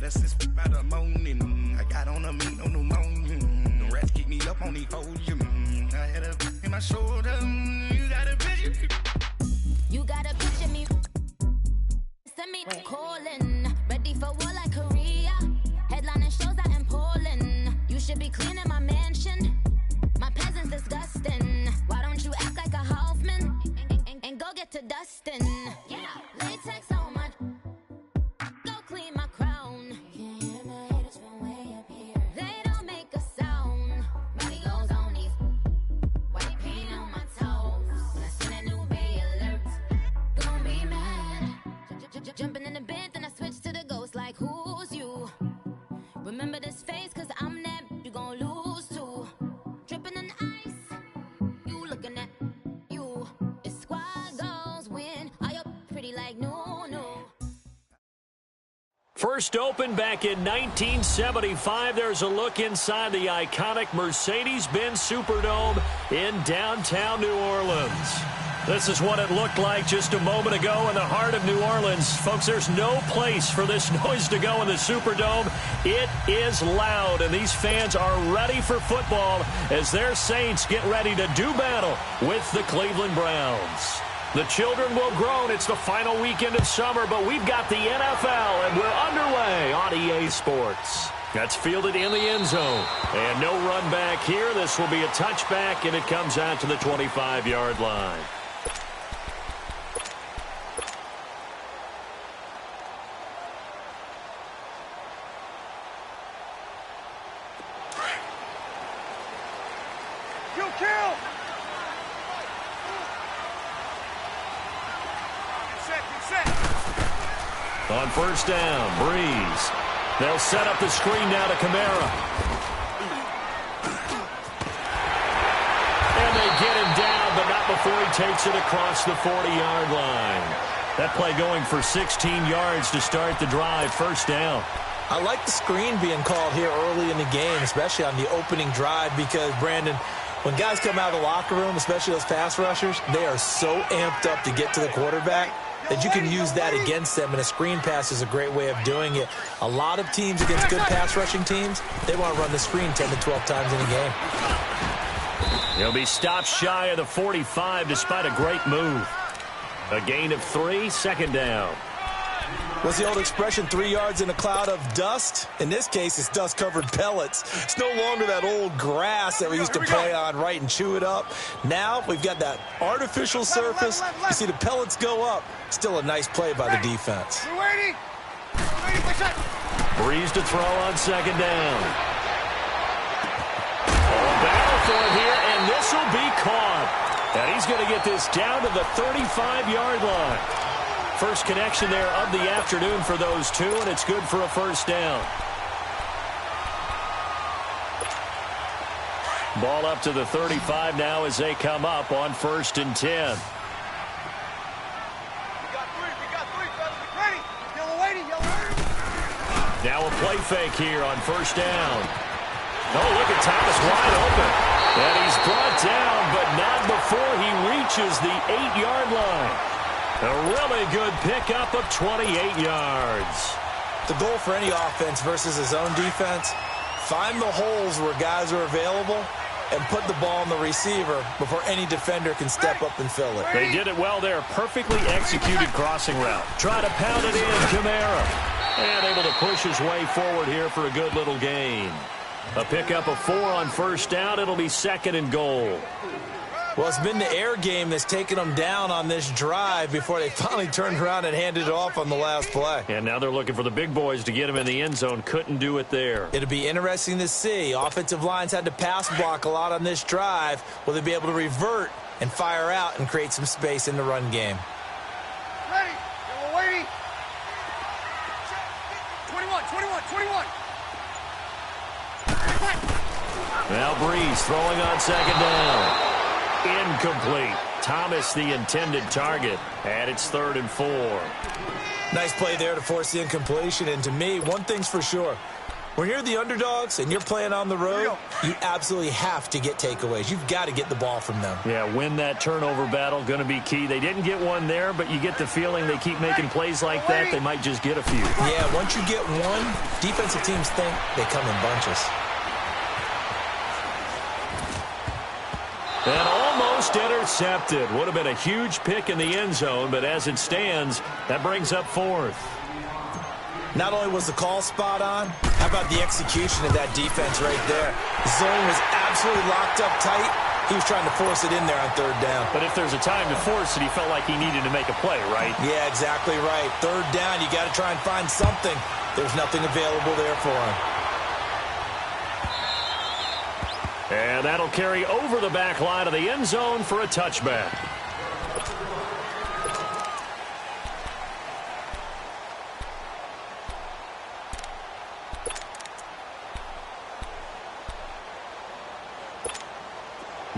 a six by the morning. I got on a meat on the morning. The rats keep me up on the podium. I had a in my shoulder. You got a picture. You got a picture me. Send me calling. Ready for war like Korea. Headlining shows out in Poland. You should be cleaning my mansion. My peasants disgusting. Why don't you act like a Hoffman and go get to dustin'? Yeah, latex on my. Go clean my crown. You can hear my haters from way up here. They don't make a sound. Money goes on these. White paint on my toes. When I send a new Bay alert, gonna be mad. Jumping in the bed, then I switch to the ghost like who's you? Remember this face, cause I'm that you gon' lose too. Dripping in ice, you looking at you. It's squad goals win. Are you pretty like no, no? First opened back in 1975. There's a look inside the iconic Mercedes-Benz Superdome in downtown New Orleans. This is what it looked like just a moment ago in the heart of New Orleans. Folks, there's no place for this noise to go in the Superdome. It is loud, and these fans are ready for football as their Saints get ready to do battle with the Cleveland Browns. The children will groan. It's the final weekend of summer, but we've got the NFL, and we're underway on EA Sports. That's fielded in the end zone. And no run back here. This will be a touchback, and it comes out to the 25-yard line. On first down, Breeze. They'll set up the screen now to Kamara. And they get him down, but not before he takes it across the 40-yard line. That play going for 16 yards to start the drive. First down. I like the screen being called here early in the game, especially on the opening drive, because, Brandon, when guys come out of the locker room, especially those pass rushers, they are so amped up to get to the quarterback that you can use that against them, and a screen pass is a great way of doing it. A lot of teams against good pass rushing teams, they want to run the screen 10 to 12 times in a game. He'll be stopped shy of the 45 despite a great move. A gain of 3, second down. What's the old expression, 3 yards in a cloud of dust? In this case, it's dust-covered pellets. It's no longer that old grass that we used to play on, right, and chew it up. Now we've got that artificial surface. You see the pellets go up. Still a nice play by the defense. Breeze to throw on second down. Battle for it here, and this will be caught. And he's going to get this down to the 35-yard line. First connection there of the afternoon for those two, and it's good for a first down. Ball up to the 35 now as they come up on 1st and 10. Now a play fake here on first down. Oh, look at Thomas wide open. And he's brought down, but not before he reaches the 8-yard line. A really good pickup of 28 yards. The goal for any offense versus his own defense, find the holes where guys are available and put the ball on the receiver before any defender can step up and fill it. They did it well there. Perfectly executed crossing route. Try to pound it in, Kamara. And able to push his way forward here for a good little gain. A pickup of 4 on first down. It'll be 2nd and goal. Well, it's been the air game that's taken them down on this drive before they finally turned around and handed it off on the last play. And now they're looking for the big boys to get him in the end zone. Couldn't do it there. It'll be interesting to see. Offensive lines had to pass block a lot on this drive. Will they be able to revert and fire out and create some space in the run game? Ready. We're waiting. 21. Now Breeze throwing on second down. Incomplete. Thomas the intended target. And it's 3rd and 4. Nice play there to force the incompletion. And to me, one thing's for sure. When you're the underdogs and you're playing on the road, you absolutely have to get takeaways. You've got to get the ball from them. Yeah, win that turnover battle, going to be key. They didn't get one there, but you get the feeling they keep making plays like that, they might just get a few. Yeah, once you get one, defensive teams think they come in bunches. And almost intercepted. Would have been a huge pick in the end zone, but as it stands, that brings up fourth. Not only was the call spot on, how about the execution of that defense right there? The zone was absolutely locked up tight. He was trying to force it in there on third down. But if there's a time to force it, he felt like he needed to make a play, right? Yeah, exactly right. Third down, you got to try and find something. There's nothing available there for him. And that'll carry over the back line of the end zone for a touchback.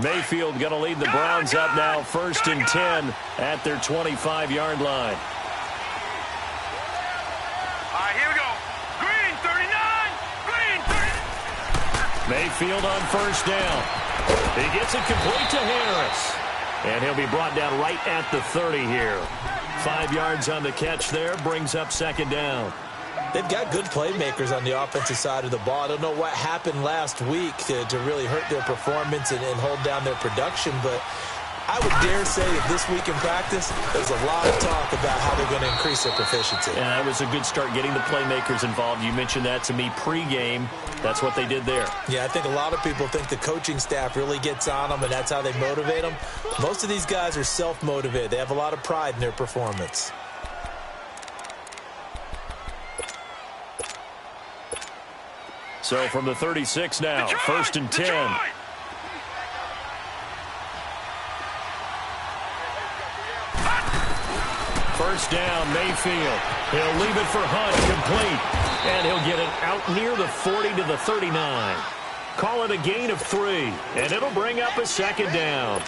Mayfield going to lead the Browns up now, 1st and 10 at their 25-yard line. All right, here we go. Green, 39. Green, 30. Mayfield on 1st down. He gets it complete to Harris. And he'll be brought down right at the 30 here. 5 yards on the catch there, brings up 2nd down. They've got good playmakers on the offensive side of the ball. I don't know what happened last week to really hurt their performance and hold down their production, but I would dare say that this week in practice, there's a lot of talk about how they're going to increase their proficiency. And that was a good start getting the playmakers involved. You mentioned that to me pregame. That's what they did there. Yeah, I think a lot of people think the coaching staff really gets on them, and that's how they motivate them. Most of these guys are self-motivated. They have a lot of pride in their performance. So from the 36 now, 1st and 10. First down, Mayfield. He'll leave it for Hunt, complete. And he'll get it out near the 40 to the 39. Call it a gain of 3, and it'll bring up a 2nd down.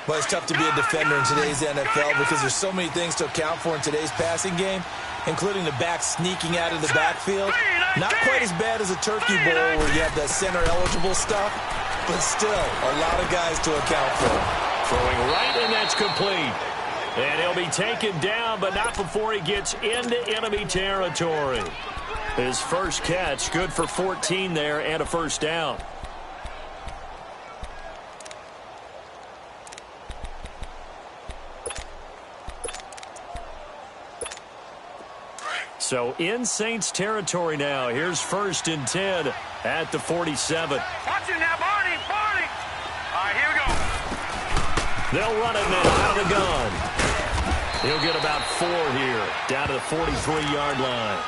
Well, it's tough to be a defender in today's NFL because there's so many things to account for in today's passing game, including the back sneaking out of the backfield. Not quite as bad as a turkey bowl where you have that center-eligible stuff, but still a lot of guys to account for. Throwing right, and that's complete. And he'll be taken down, but not before he gets into enemy territory. His first catch, good for 14 there and a 1st down. So in Saints territory now. Here's 1st and 10 at the 47. Watch it now, Barney, Barney. All right, here we go. They'll run it now out of the gun. He'll get about 4 here, down to the 43-yard line.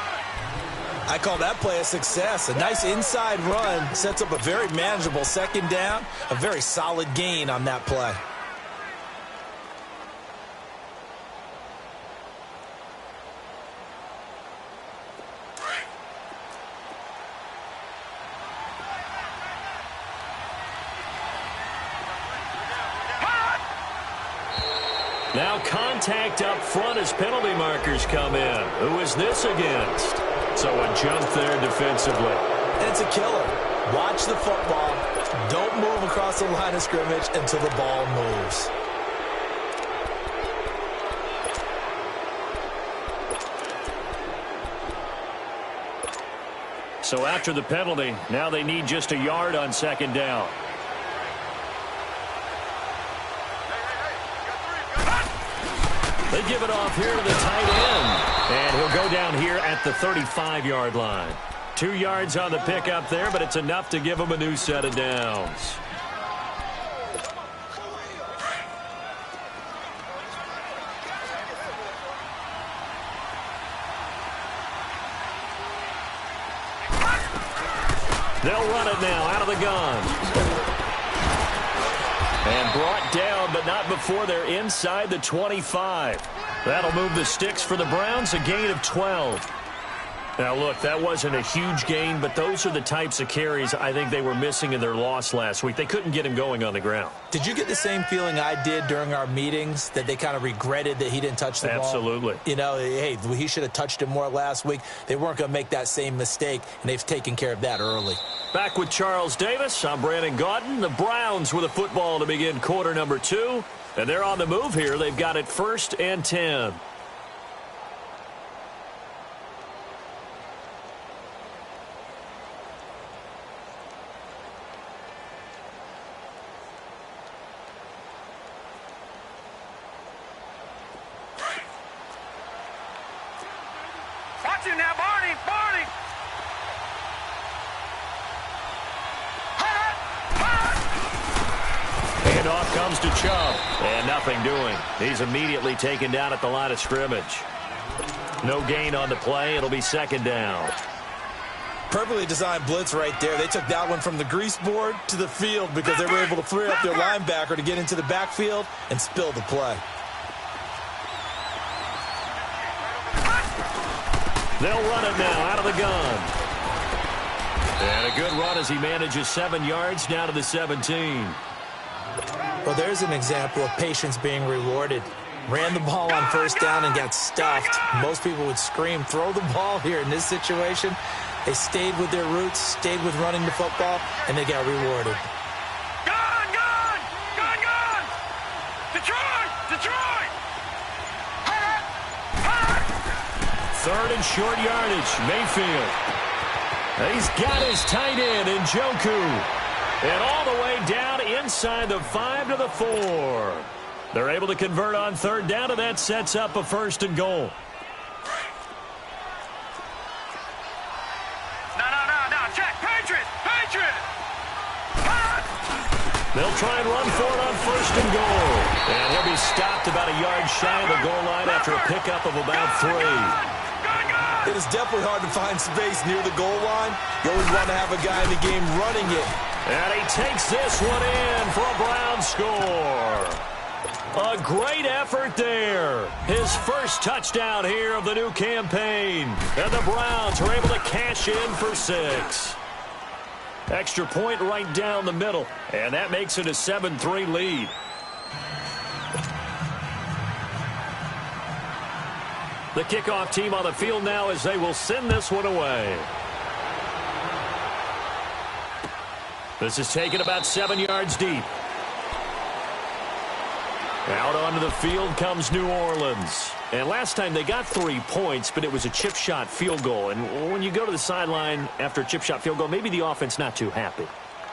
I call that play a success. A nice inside run sets up a very manageable 2nd down, a very solid gain on that play. Now contact up front as penalty markers come in. Who is this against? So a jump there defensively. And it's a killer. Watch the football. Don't move across the line of scrimmage until the ball moves. So after the penalty, now they need just a yard on 2nd down. They give it off here to the tight end. And he'll go down here at the 35-yard line. 2 yards on the pickup there, but it's enough to give him a new set of downs. They'll run it now out of the gun. And brought down, but not before they're inside the 25. That'll move the sticks for the Browns, a gain of 12. Now, look, that wasn't a huge gain, but those are the types of carries I think they were missing in their loss last week. They couldn't get him going on the ground. Did you get the same feeling I did during our meetings, that they kind of regretted that he didn't touch the ball? Absolutely. You know, hey, he should have touched it more last week. They weren't going to make that same mistake, and they've taken care of that early. Back with Charles Davis, I'm Brandon Gaudin. The Browns with a football to begin quarter number 2, and they're on the move here. They've got it 1st and 10. Watch him now, Barney! Barney! Handoff comes to Chubb, and nothing doing. He's immediately taken down at the line of scrimmage. No gain on the play. It'll be 2nd down. Perfectly designed blitz right there. They took that one from the grease board to the field because they were able to free up their linebacker to get into the backfield and spill the play. They'll run it now out of the gun. And a good run as he manages 7 yards down to the 17. Well, there's an example of patience being rewarded. Ran the ball on 1st down and got stuffed. Most people would scream, throw the ball here. In this situation, they stayed with their roots, stayed with running the football, and they got rewarded. Gone! Gone! Gone! Gone! Detroit! Detroit! 3rd and short yardage. Mayfield. He's got his tight end in Njoku. And all the way down inside the 5 to the 4. They're able to convert on 3rd down, and that sets up a 1st and goal. No. Check. Patriot! Patriot! They'll try and run for it on 1st and goal. And he'll be stopped about a yard shy of the goal line after a pickup of about 3. It is definitely hard to find space near the goal line. You always want to have a guy in the game running it. And he takes this one in for a Brown score. A great effort there. His first touchdown here of the new campaign. And the Browns are able to cash in for 6. Extra point right down the middle. And that makes it a 7-3 lead. The kickoff team on the field now as they will send this one away. This is taken about 7 yards deep. Out onto the field comes New Orleans. And last time they got 3 points, but it was a chip shot field goal. And when you go to the sideline after a chip shot field goal, maybe the offense not too happy.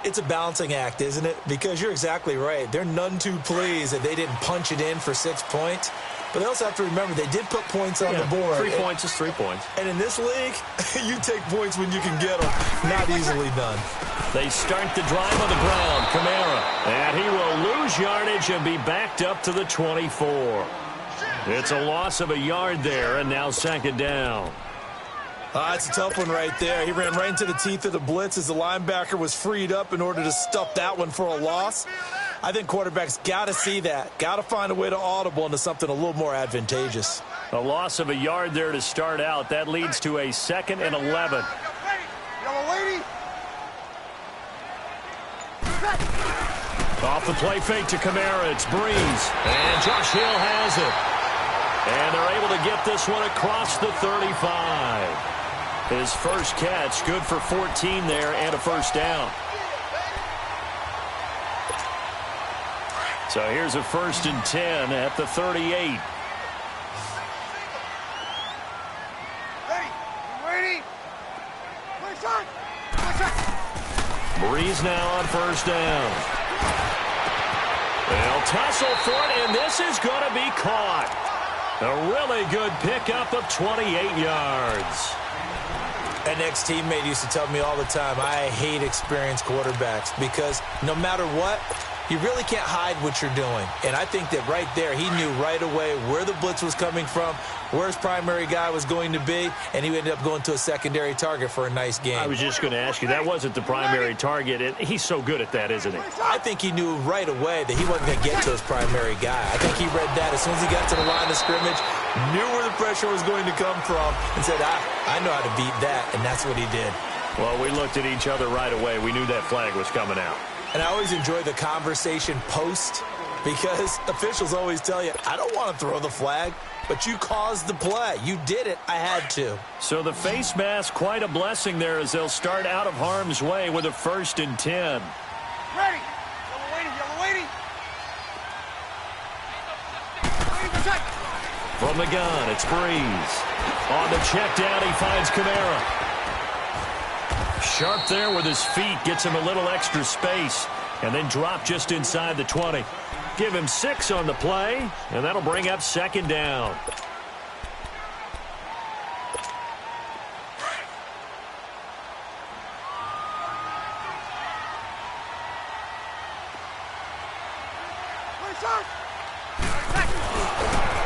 It's a balancing act, isn't it? Because you're exactly right. They're none too pleased that they didn't punch it in for 6 points. But they also have to remember they did put points on the board. 3 points is 3 points. And in this league, you take points when you can get them. Not easily done. They start the drive on the ground. Kamara. And he will lose yardage and be backed up to the 24. It's a loss of a yard there, and now 2nd down. It's a tough one right there. He ran right into the teeth of the blitz as the linebacker was freed up in order to stuff that one for a loss. I think quarterbacks got to see that. Got to find a way to audible into something a little more advantageous. A loss of a yard there to start out. That leads to a 2nd and 11. Off the play fake to Kamara. It's Breeze. And Josh Hill has it. And they're able to get this one across the 35. His first catch, good for 14 there and a 1st down. So here's a 1st and 10 at the 38. Ready? Breeze now on 1st down. They'll tussle for it, and this is going to be caught. A really good pickup of 28 yards. An ex-teammate used to tell me all the time, I hate experienced quarterbacks because no matter what, you really can't hide what you're doing. And I think that right there, he knew right away where the blitz was coming from, where his primary guy was going to be, and he ended up going to a secondary target for a nice game. I was just going to ask you, that wasn't the primary target. And he's so good at that, isn't he? I think he knew right away that he wasn't going to get to his primary guy. I think he read that as soon as he got to the line of scrimmage, knew where the pressure was going to come from, and said, I know how to beat that, and that's what he did. Well, we looked at each other right away. We knew that flag was coming out. And I always enjoy the conversation post, because officials always tell you, I don't want to throw the flag, but you caused the play. You did it. I had to. So the face mask, quite a blessing there as they'll start out of harm's way with a 1st and 10. Ready. Yellow waiting. Yellow waiting. From the gun, it's Breeze. On the check down, he finds Kamara. Sharp there with his feet, gets him a little extra space, and then drop just inside the 20. Give him 6 on the play, and that'll bring up 2nd down.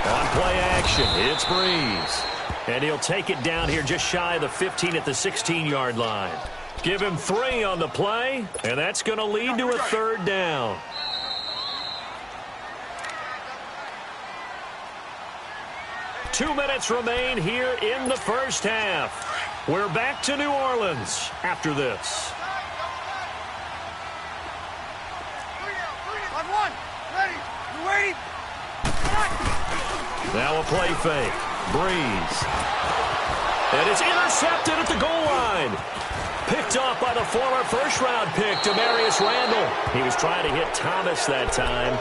On play action, it's Breeze. And he'll take it down here just shy of the 15 at the 16-yard line. Give him 3 on the play, and that's going to lead to a 3rd down. Two minutes remain here in the first half. We're back to New Orleans after this. On one. Ready. You ready? Now a play fake. Breeze. And it's intercepted at the goal line. Picked off by the former first-round pick, Demarius Randall. He was trying to hit Thomas that time.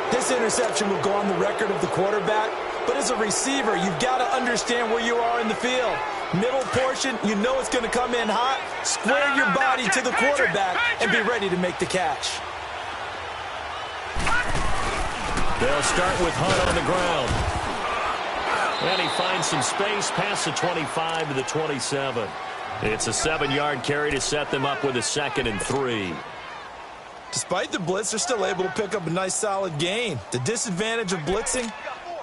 This interception will go on the record of the quarterback, but as a receiver, you've got to understand where you are in the field. Middle portion, you know it's going to come in hot. Square your body to the quarterback and be ready to make the catch. They'll start with Hunt on the ground. And he finds some space past the 25 to the 27. It's a 7-yard carry to set them up with a 2nd and 3. Despite the blitz, they're still able to pick up a nice solid gain. The disadvantage of blitzing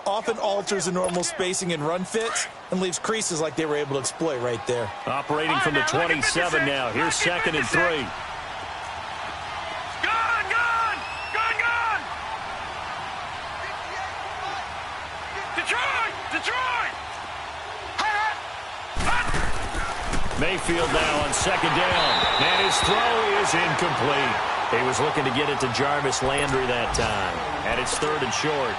often alters the normal spacing and run fits and leaves creases like they were able to exploit right there. Operating from the 27 now. Here's 2nd and 3. Mayfield now on 2nd down. And his throw is incomplete. He was looking to get it to Jarvis Landry that time. And it's 3rd and short.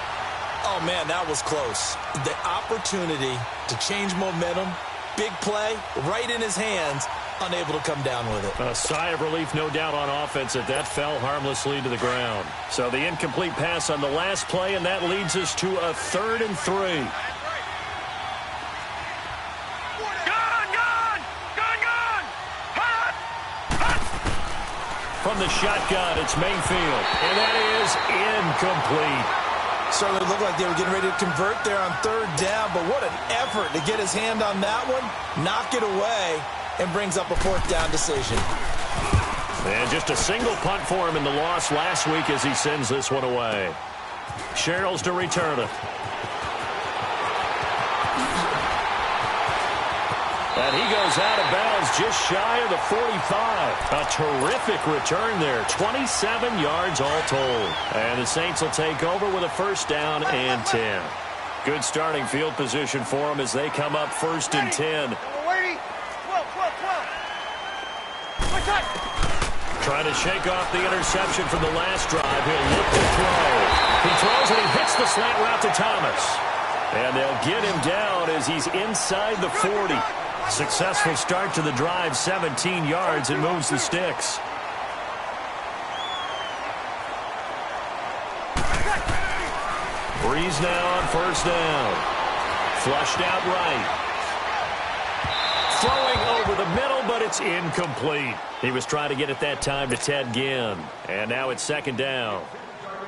Oh, man, that was close. The opportunity to change momentum, big play, right in his hands, unable to come down with it. A sigh of relief, no doubt, on offense that fell harmlessly to the ground. So the incomplete pass on the last play, and that leads us to a 3rd and 3. From the shotgun, it's Mayfield, and that is incomplete. Certainly looked like they were getting ready to convert there on 3rd down, but what an effort to get his hand on that one, knock it away, and brings up a 4th down decision. And just a single punt for him in the loss last week as he sends this one away. Sherrills to return it. And he goes out of bounds just shy of the 45. A terrific return there. 27 yards all told. And the Saints will take over with a 1st down and 10. Good starting field position for them as they come up 1st and 10. Trying to shake off the interception from the last drive. He'll look to throw. He throws and he hits the slant route to Thomas. And they'll get him down as he's inside the 40. Successful start to the drive, 17 yards, and moves the sticks. Breeze now on 1st down. Flushed out right. Throwing over the middle, but it's incomplete. He was trying to get it that time to Ted Ginn. And now it's 2nd down.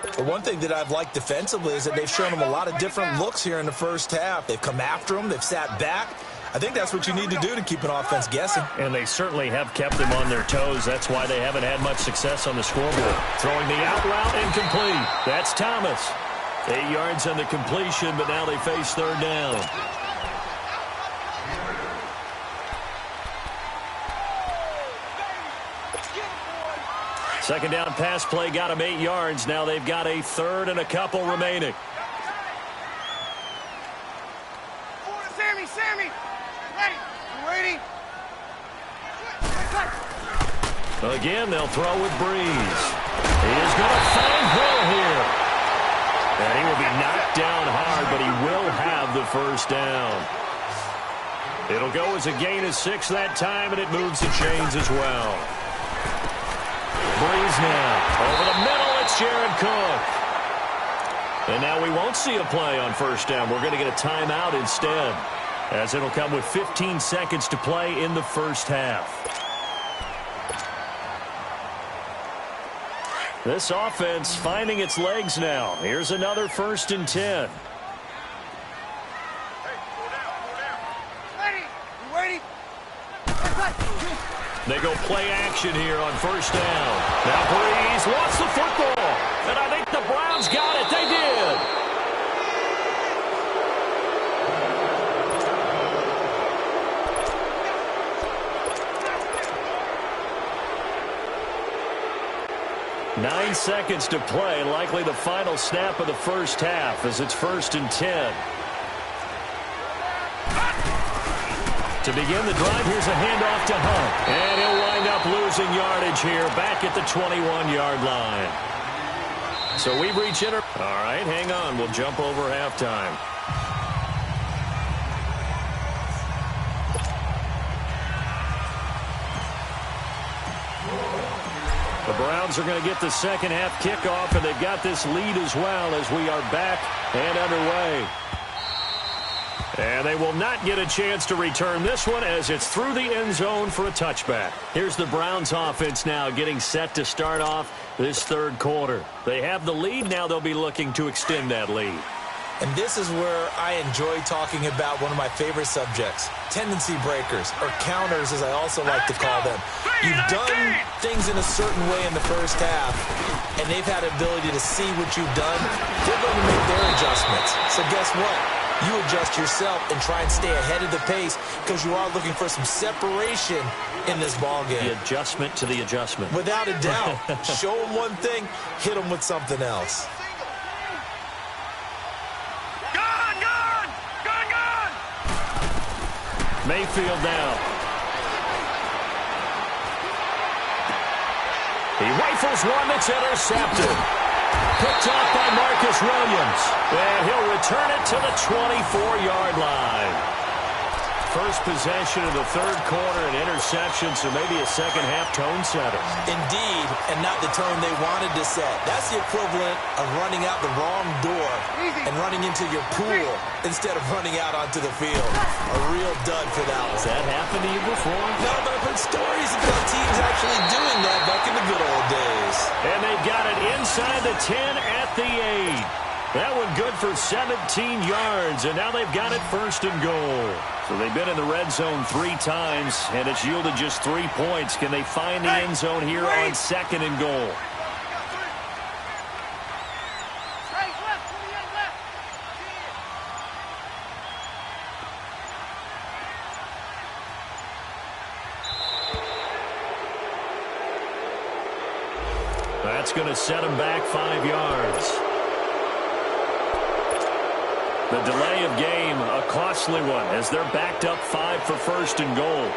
But one thing that I've liked defensively is that they've shown him a lot of different looks here in the first half. They've come after him. They've sat back. I think that's what you need to do to keep an offense guessing. And they certainly have kept them on their toes. That's why they haven't had much success on the scoreboard. Throwing the out route incomplete. That's Thomas. 8 yards on the completion, but now they face 3rd down. Second down pass play got him 8 yards. Now they've got a 3rd and a couple remaining. Again, they'll throw with Breeze. He is going to find Hill here. And he will be knocked down hard, but he will have the first down. It'll go as a gain of 6 that time, and it moves the chains as well. Breeze now. Over the middle, it's Jared Cook. And now we won't see a play on first down. We're going to get a timeout instead, as it'll come with 15 seconds to play in the first half. This offense finding its legs now. Here's another 1st and 10. They go play action here on first down. Now Breeze wants the football. And I think the Browns got it. They did. Nine seconds to play. Likely the final snap of the first half as it's 1st and 10. To begin the drive, here's a handoff to Hunt. And he'll wind up losing yardage here back at the 21-yard line. So we reach in. All right, hang on. We'll jump over halftime. The Browns are going to get the second half kickoff, and they've got this lead as well as we are back and underway. And they will not get a chance to return this one as it's through the end zone for a touchback. Here's the Browns offense now getting set to start off this third quarter. They have the lead. Now they'll be looking to extend that lead. And this is where I enjoy talking about one of my favorite subjects, tendency breakers, or counters as I also like to call them. You've done things in a certain way in the first half, and they've had the ability to see what you've done. They're going to make their adjustments. So guess what? You adjust yourself and try and stay ahead of the pace because you are looking for some separation in this ballgame. The adjustment to the adjustment. Without a doubt. Show them one thing, hit them with something else. Mayfield now. He rifles one that's intercepted. Picked off by Marcus Williams. And he'll return it to the 24-yard line. First possession of the third quarter, an interception, so maybe a second-half tone setter. Indeed, and not the tone they wanted to set. That's the equivalent of running out the wrong door and running into your pool instead of running out onto the field. A real dud for that one. Has that happened to you before? No, but I've heard stories about teams actually doing that back in the good old days. And they've got it inside the 10 at the 8. That one good for 17 yards, and now they've got it 1st and goal. So they've been in the red zone 3 times, and it's yielded just 3 points. Can they find the end zone here on 2nd and goal? That's going to set them back 5 yards. The delay of game, a costly one, as they're backed up 5 for 1st and goal.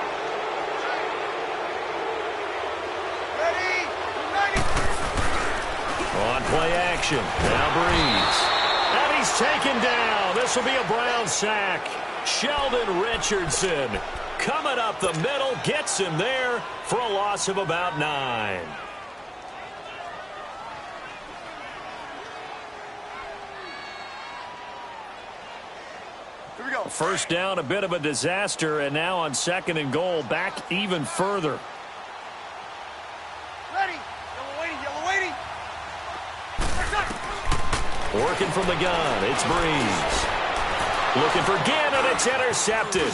On play action, now Breeze. And he's taken down. This will be a Brown sack. Sheldon Richardson coming up the middle, gets him there for a loss of about 9. First down, a bit of a disaster, and now on 2nd and goal, back even further. Ready. Yellow waiting. Working from the gun, it's Breeze. Looking for Gannon, it's intercepted.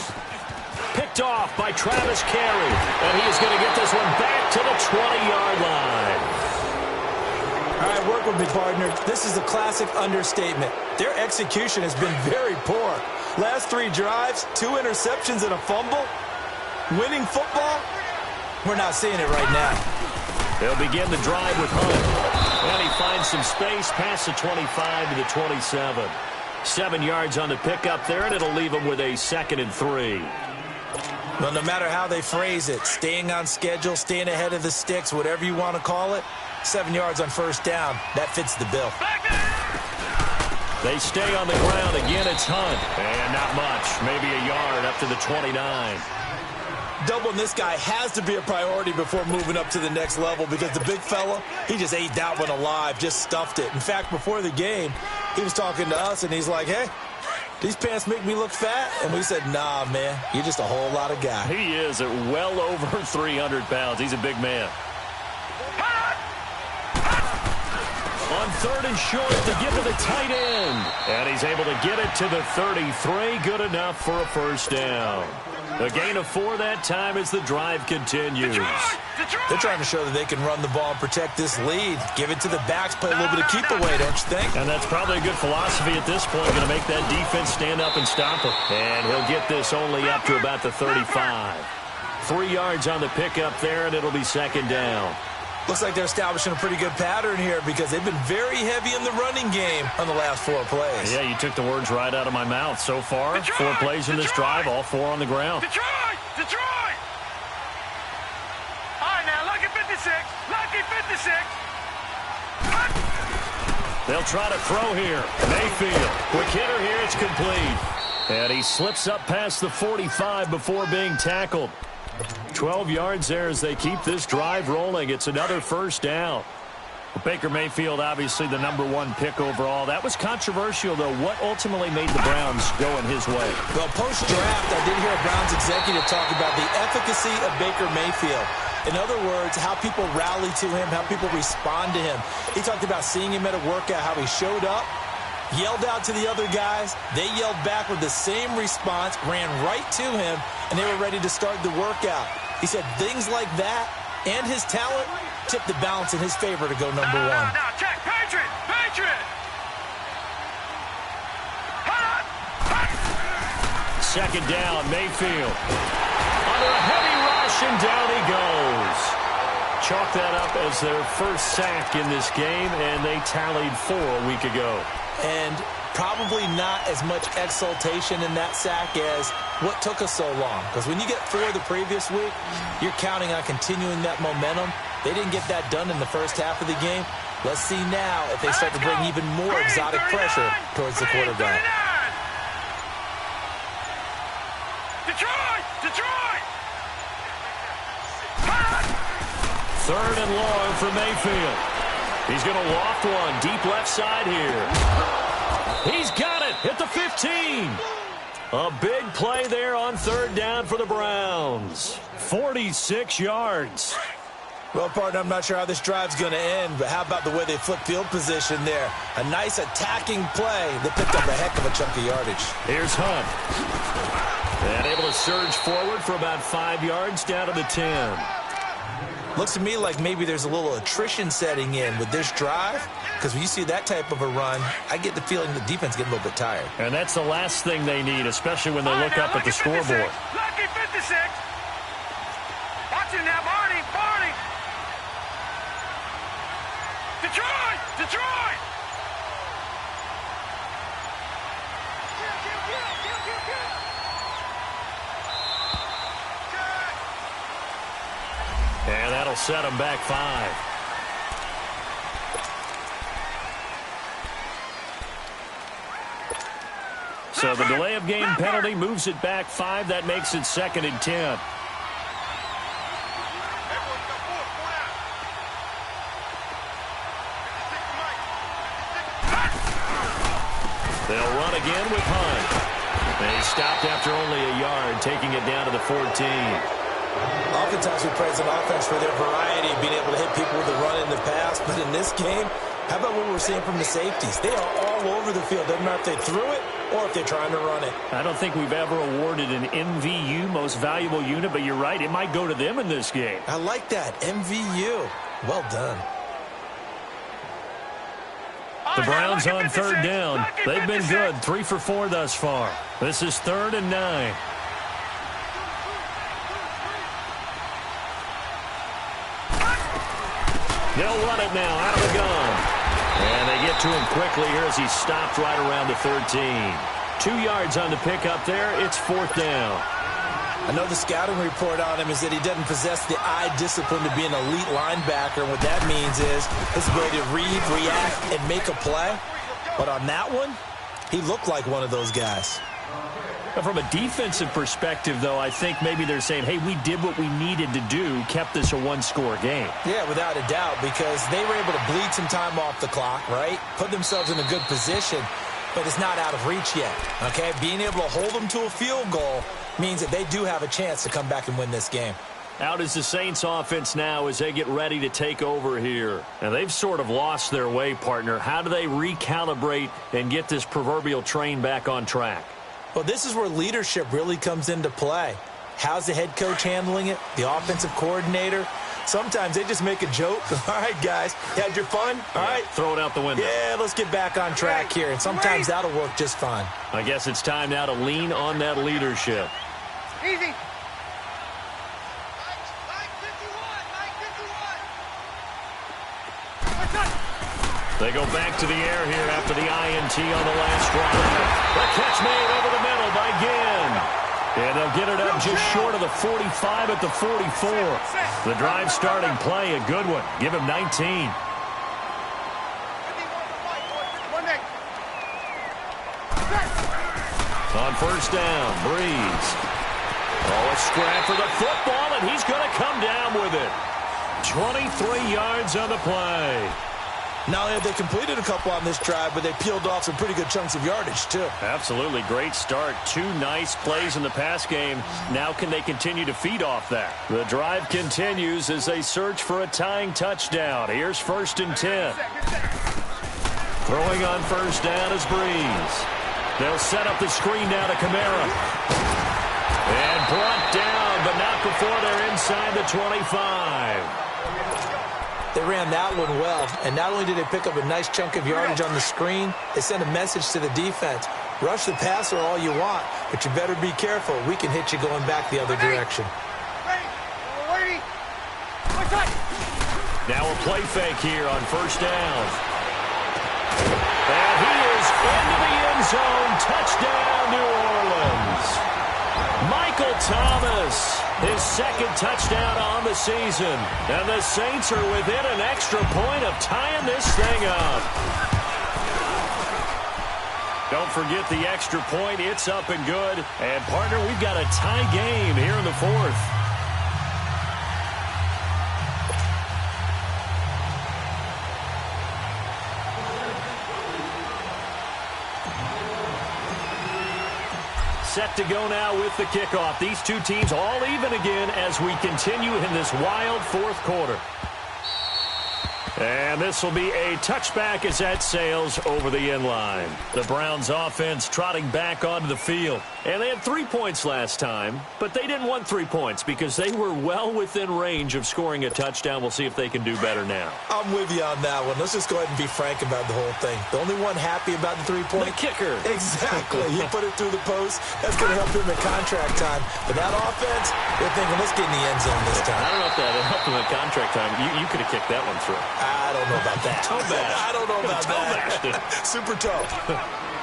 Picked off by Travis Carey, and he is going to get this one back to the 20-yard line. All right, work with me, partner. This is a classic understatement. Their execution has been very poor. Last 3 drives, 2 interceptions and a fumble. Winning football? We're not seeing it right now. They'll begin the drive with Hunt. And he finds some space past the 25 to the 27. 7 yards on the pickup there, and it'll leave him with a 2nd and 3. Well, no matter how they phrase it, staying on schedule, staying ahead of the sticks, whatever you want to call it, 7 yards on first down, that fits the bill. They stay on the ground. Again, it's Hunt. And not much. Maybe a yard up to the 29. Doubling this guy has to be a priority before moving up to the next level because the big fella, he just ate that one alive, just stuffed it. In fact, before the game, he was talking to us, and he's like, hey, these pants make me look fat? And we said, nah, man, you're just a whole lot of guy. He is at well over 300 pounds. He's a big man. On third and short to give to the tight end. And he's able to get it to the 33. Good enough for a first down. A gain of 4 that time as the drive continues. They're trying to show that they can run the ball and protect this lead. Give it to the backs, play a little bit of keep away, don't you think? And that's probably a good philosophy at this point. Going to make that defense stand up and stop him. And he'll get this only up to about the 35. 3 yards on the pickup there, and it'll be second down. Looks like they're establishing a pretty good pattern here because they've been very heavy in the running game on the last 4 plays. Yeah, you took the words right out of my mouth. So far, Detroit, 4 plays in this drive, all 4 on the ground. Detroit! Detroit! All right, now, lucky 56. Lucky 56. They'll try to throw here. Mayfield. Quick hitter here. It's complete. And he slips up past the 45 before being tackled. 12 yards there as they keep this drive rolling. It's another first down. Baker Mayfield, obviously the #1 pick overall. That was controversial, though. What ultimately made the Browns go in his way? Well, post-draft, I did hear a Browns executive talk about the efficacy of Baker Mayfield. In other words, how people rally to him, how people respond to him. He talked about seeing him at a workout, how he showed up, yelled out to the other guys. They yelled back with the same response, ran right to him, and they were ready to start the workout. He said things like that and his talent tipped the balance in his favor to go #1. Now, check. Patriot! Patriot! Second down, Mayfield. Under a heavy rush, and down he goes. Chalk that up as their first sack in this game, and they tallied 4 a week ago. And probably not as much exultation in that sack as what took us so long. Because when you get 4 the previous week, you're counting on continuing that momentum. They didn't get that done in the first half of the game. Let's see now if they start to bring even more exotic pressure towards the quarterback. Detroit! Detroit! Third and long for Mayfield. He's going to loft one deep left side here. He's got it at the 15. A big play there on third down for the Browns. 46 yards. Well, partner, I'm not sure how this drive's going to end, but how about the way they flip field position there? A nice attacking play that picked up a heck of a chunk of yardage. Here's Hunt. And able to surge forward for about 5 yards down to the 10. Looks to me like maybe there's a little attrition setting in with this drive, because when you see that type of a run, I get the feeling the defense getting a little bit tired. And that's the last thing they need, especially when they look up at the scoreboard. Lucky 56. Watch it now, Barney. Barney. Detroit. Detroit. And that'll set them back 5. So the delay of game penalty moves it back 5. That makes it 2nd and 10. They'll run again with Hunt. They stopped after only a yard, taking it down to the 14. Oftentimes we praise an offense for their variety, being able to hit people with the run in the pass. But in this game, how about what we're seeing from the safeties? They are all over the field. Doesn't matter if they threw it or if they're trying to run it. I don't think we've ever awarded an MVU, most valuable unit, but you're right. It might go to them in this game. I like that. MVU. Well done. The Browns on third down. They've been good. 3 for 4 thus far. This is 3rd and 9. They'll run it now out of the gun. And they get to him quickly here as he stopped right around the 13. 2 yards on the pickup there. It's 4th down. I know the scouting report on him is that he doesn't possess the eye discipline to be an elite linebacker. And what that means is his ability to read, react, and make a play. But on that one, he looked like one of those guys. From a defensive perspective, though, I think maybe they're saying, hey, we did what we needed to do, kept this a one-score game. Yeah, without a doubt, because they were able to bleed some time off the clock, right? Put themselves in a good position, but it's not out of reach yet, okay? Being able to hold them to a field goal means that they do have a chance to come back and win this game. Out is the Saints offense now as they get ready to take over here. And they've sort of lost their way, partner. How do they recalibrate and get this proverbial train back on track? Well, this is where leadership really comes into play. How's the head coach handling it? The offensive coordinator? Sometimes they just make a joke. All right, guys, you had your fun? All right. Throw it out the window. Yeah, let's get back on track here. And sometimes that'll work just fine. I guess it's time now to lean on that leadership. Easy. They go back to the air here after the INT on the last drive. The catch made over the middle by Ginn. And they'll get it up just short of the 45 at the 44. The drive starting play, a good one. Give him 19. On first down, Breeze. Oh, a scrap for the football, and he's going to come down with it. 23 yards on the play. Not only have they completed a couple on this drive, but they peeled off some pretty good chunks of yardage, too. Absolutely. Great start. 2 nice plays in the pass game. Now can they continue to feed off that? The drive continues as they search for a tying touchdown. Here's 1st and 10. Throwing on first down is Breeze. They'll set up the screen down to Kamara. And brought down, but not before they're inside the 25. They ran that one well, and not only did they pick up a nice chunk of yardage on the screen, they sent a message to the defense. Rush the passer all you want, but you better be careful. We can hit you going back the other direction. Now a play fake here on first down. And he is into the end zone. Touchdown, New Orleans. Michael Thomas, his 2nd touchdown on the season. And the Saints are within an extra point of tying this thing up. Don't forget the extra point. It's up and good. And, partner, we've got a tie game here in the 4th. Set to go now with the kickoff. These two teams all even again as we continue in this wild 4th quarter. And this will be a touchback as that sails over the end line. The Browns offense trotting back onto the field. And they had 3 points last time, but they didn't want 3 points because they were well within range of scoring a touchdown. We'll see if they can do better now. I'm with you on that one. Let's just go ahead and be frank about the whole thing. The only one happy about the 3-point? The kicker. Exactly. He put it through the post. That's going to help him at contract time. But that offense, they're thinking, let's get in the end zone this time. I don't know if that helped him at contract time. You could have kicked that one through. I don't know about that. I don't know about that. Super tough.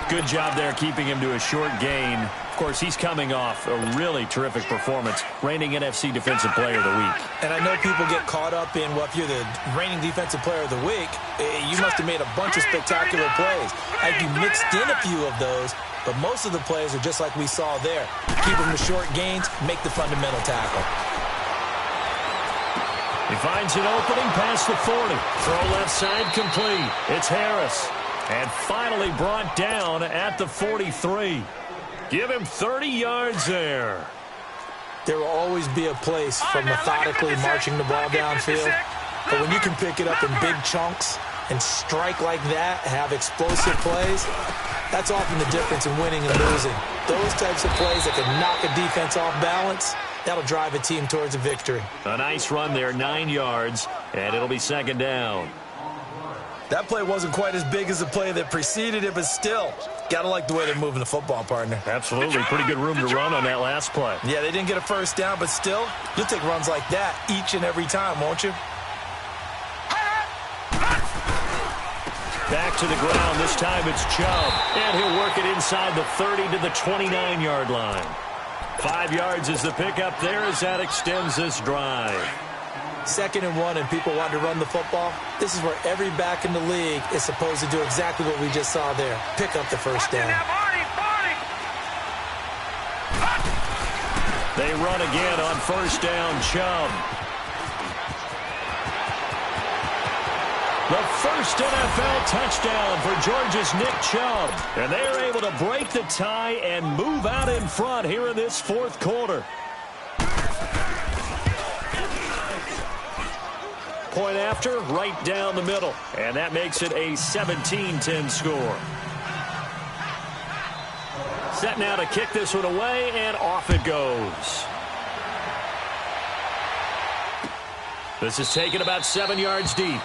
Good job there keeping him to a short gain. Of course, he's coming off a really terrific performance, reigning NFC Defensive Player of the Week. And I know people get caught up in, well, if you're the reigning Defensive Player of the Week, you must have made a bunch of spectacular plays. I think you mixed in a few of those, but most of the plays are just like we saw there. Keep them to short gains, make the fundamental tackle. He finds an opening past the 40. Throw left side complete. It's Harris. And finally brought down at the 43. Give him 30 yards there. There will always be a place for methodically marching the ball downfield. But when you can pick it up in big chunks and strike like that, have explosive plays, that's often the difference in winning and losing. Those types of plays that can knock a defense off balance, that'll drive a team towards a victory. A nice run there, 9 yards, and it'll be 2nd down. That play wasn't quite as big as the play that preceded it, but still, got to like the way they're moving the football, partner. Absolutely. Pretty good room to run on that last play. Yeah, they didn't get a first down, but still, you'll take runs like that each and every time, won't you? Back to the ground. This time it's Chubb. And he'll work it inside the 30 to the 29-yard line. 5 yards is the pickup there as that extends this drive. 2nd and 1 and people want to run the football. This is where every back in the league is supposed to do exactly what we just saw there. Pick up the first down. They run again on first down. Chubb. The first NFL touchdown for Georgia's Nick Chubb. And they are able to break the tie and move out in front here in this 4th quarter. Point after, right down the middle. And that makes it a 17-10 score. Set now to kick this one away, and off it goes. This is taken about 7 yards deep.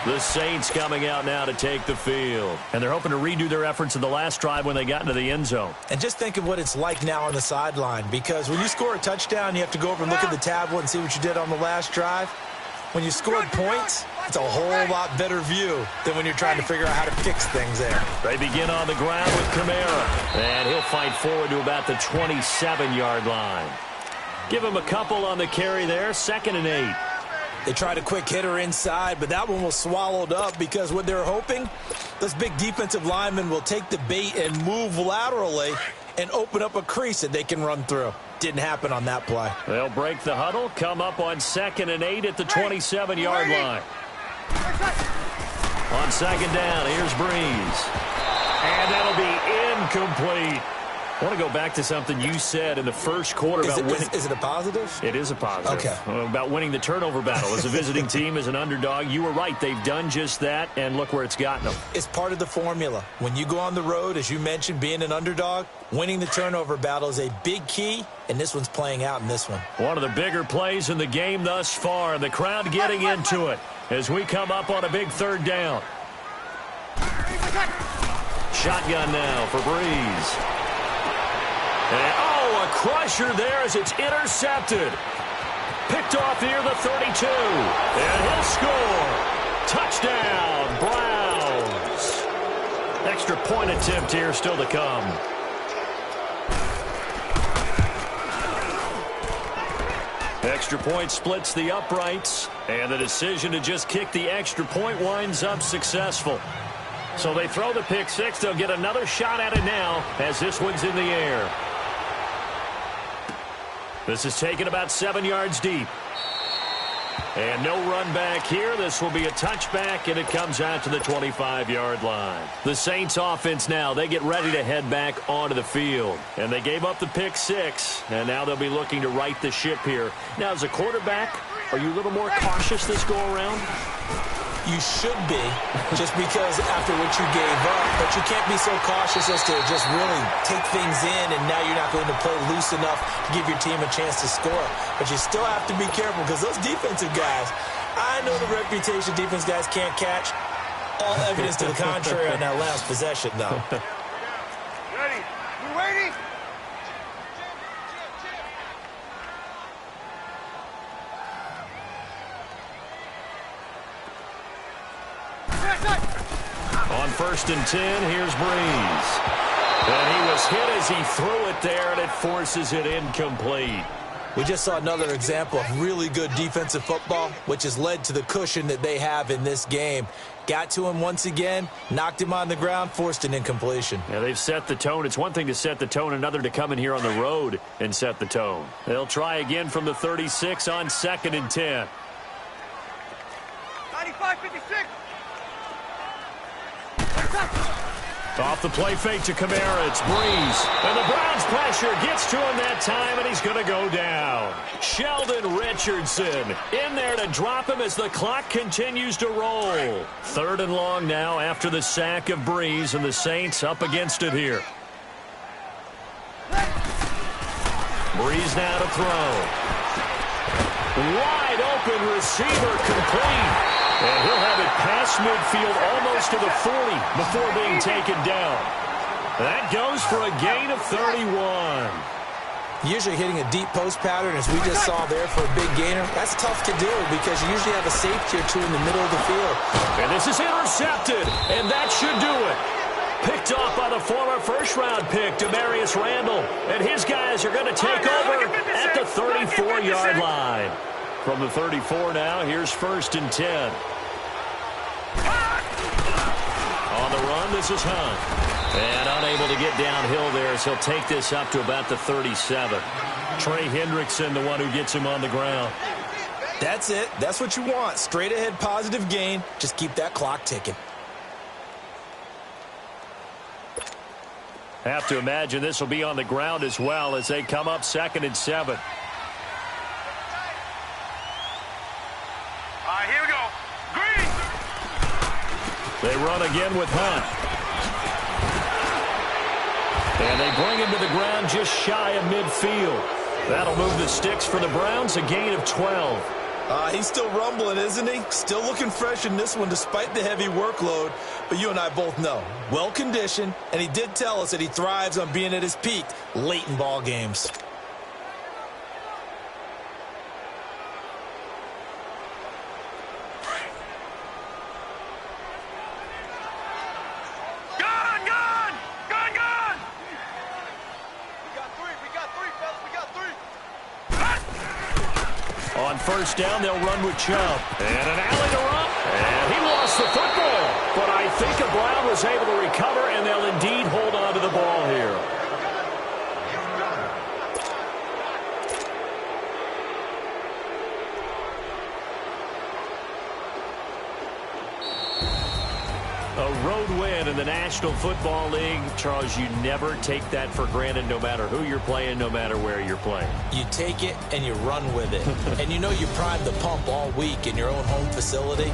The Saints coming out now to take the field. And they're hoping to redo their efforts in the last drive when they got into the end zone. And just think of what it's like now on the sideline, because when you score a touchdown, you have to go over and look at the tablet and see what you did on the last drive. When you scored points, it's a whole lot better view than when you're trying to figure out how to fix things there. They begin on the ground with Kamara. And he'll fight forward to about the 27-yard line. Give him a couple on the carry there. 2nd and 8. They tried a quick hitter inside, but that one was swallowed up because what they're hoping, those big defensive linemen will take the bait and move laterally and open up a crease that they can run through. Didn't happen on that play. They'll break the huddle, come up on 2nd and 8 at the 27-yard line. On 2nd down, here's Breeze. And that'll be incomplete. I want to go back to something you said in the first quarter about winning. Is it a positive? It is a positive. Okay. About winning the turnover battle. As a visiting team, as an underdog, you were right. They've done just that, and look where it's gotten them. It's part of the formula. When you go on the road, as you mentioned, being an underdog, winning the turnover battle is a big key, and this one's playing out in this one. One of the bigger plays in the game thus far. The crowd getting into it as we come up on a big 3rd down. Shotgun now for Breeze. And, a crusher there as it's intercepted. Picked off near the 32. And he'll score. Touchdown, Browns. Extra point attempt here still to come. Extra point splits the uprights. And the decision to just kick the extra point winds up successful. So they throw the pick 6. They'll get another shot at it now as this one's in the air. This is taken about 7 yards deep. And no run back here. This will be a touchback, and it comes out to the 25-yard line. The Saints offense now, they get ready to head back onto the field. And they gave up the pick 6, and now they'll be looking to right the ship here. Now, as a quarterback, are you a little more cautious this go-around? You should be, just because after what you gave up, but you can't be so cautious as to just really take things in, and now you're not going to play loose enough to give your team a chance to score. But you still have to be careful, because those defensive guys, I know the reputation defense guys can't catch. All evidence to the contrary on that last possession, though. Ready? You waiting? On 1st and 10, here's Breeze. And he was hit as he threw it there, and it forces it incomplete. We just saw another example of really good defensive football, which has led to the cushion that they have in this game. Got to him once again, knocked him on the ground, forced an incompletion. Yeah, they've set the tone. It's one thing to set the tone, another to come in here on the road and set the tone. They'll try again from the 36 on 2nd and 10. 95-56. Off the play fake to Kamara, it's Breeze. And the Browns pressure gets to him that time, and he's going to go down. Sheldon Richardson in there to drop him as the clock continues to roll. 3rd and long now after the sack of Breeze, and the Saints up against it here. Breeze now to throw. Wide open receiver complete. And he'll have it past midfield almost to the 40 before being taken down. That goes for a gain of 31. Usually hitting a deep post pattern, as we just saw there for a big gainer, that's tough to do because you usually have a safety or two in the middle of the field. And this is intercepted, and that should do it. Picked off by the former first-round pick, Demarius Randall. And his guys are going to take over at the 34-yard line. From the 34 now, here's 1st and 10. On the run, this is Hunt. And unable to get downhill there as he'll take this up to about the 37. Trey Hendrickson, the one who gets him on the ground. That's it. That's what you want. Straight ahead positive gain. Just keep that clock ticking. Have to imagine this will be on the ground as well as they come up 2nd and 7. Here we go. Green. They run again with Hunt. And they bring him to the ground just shy of midfield. That'll move the sticks for the Browns, a gain of 12. He's still rumbling, isn't he? Still looking fresh in this one despite the heavy workload. But you and I both know, well-conditioned, and he did tell us that he thrives on being at his peak late in ball games. On 1st down, they'll run with Chubb. And an alley to run. And he lost the football. But I think a Brown was able to recover, and they'll indeed hold on to the ball here. A road win in the National Football League. Charles, you never take that for granted no matter who you're playing, no matter where you're playing. You take it and you run with it. And you know you primed the pump all week in your own home facility.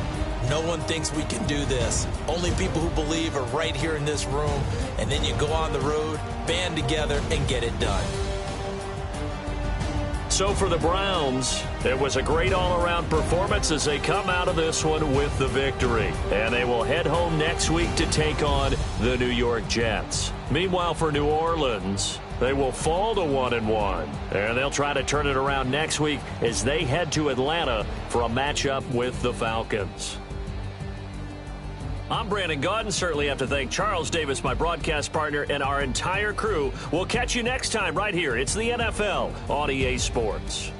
No one thinks we can do this. Only people who believe are right here in this room. And then you go on the road, band together, and get it done. So for the Browns, it was a great all-around performance as they come out of this one with the victory. And they will head home next week to take on the New York Jets. Meanwhile, for New Orleans, they will fall to 1-1. And they'll try to turn it around next week as they head to Atlanta for a matchup with the Falcons. I'm Brandon Gaudin. Certainly have to thank Charles Davis, my broadcast partner, and our entire crew. We'll catch you next time right here. It's the NFL on EA Sports.